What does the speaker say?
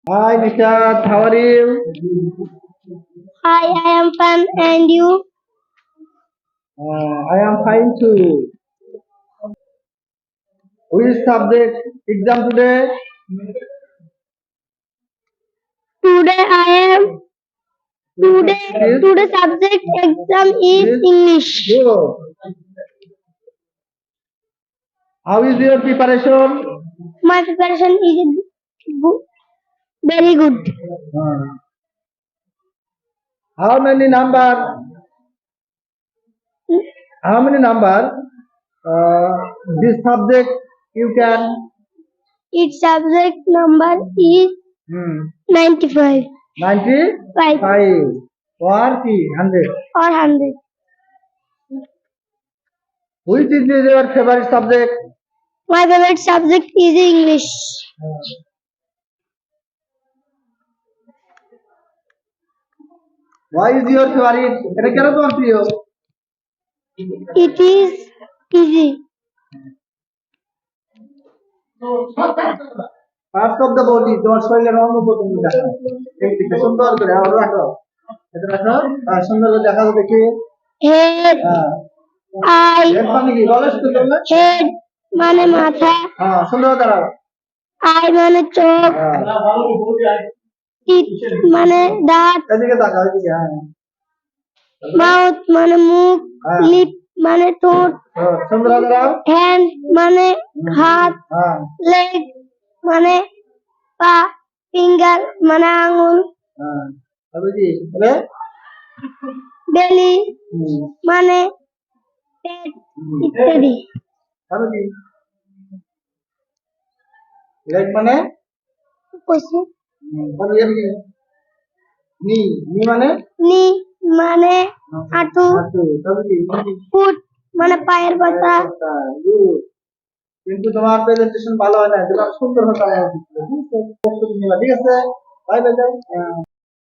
Hi, Nishad. How are you? Hi, I am fine, and you? I am fine too. Which subject exam today? Today I am today subject exam is Yes. English. Good. How is your preparation? My preparation is very good. How many number? How many number? This subject you can Its subject number is hmm, 95 95 or 100. or 100. Which is your favorite subject? My favorite subject is English. Why is your favorite? এটা কেন তোমার প্রিয়? It is easy. Parts of the body তোমার শরীরের অঙ্গ প্রত্যঙ্গ দেখা একদিকে সুন্দর করে আরো রাখো এটা রাখো সুন্দর করে দেখা যাবে দেখি Head, eye, হেড মানে কি বলছ তো তুমি head মানে মাথা, হ্যাঁ সুন্দর করে দাঁড়াও eye মানে চোখ, teeth মানে দাঁত, এদিকে তাকাও এদিকে হ্যাঁ মাউথ মানে মুখ, হ্যাঁ। লিপ মানে ঠোঁট, সুন্দর করে দাঁড়াও হ্যান্ড মানে হাত, হ্যাঁ লেগ মানে পা, ফিঙ্গার মানে আঙুল, হ্যাঁ তারপরে কি বলে বেলি মানে পেট ইত্যাদি। তারপরে কি লেগ মানে কইছি। তারপরে এর কি নি নি মানে নি মানে হাঁটু, হাঁটু তারপরে কি ফুট মানে পায়ের পাতা। Good. কিন্তু তোমার প্রেজেন্টেশন ভালো হয় না তোমার সুন্দর হতে হবে ঠিক আছে বাই বাই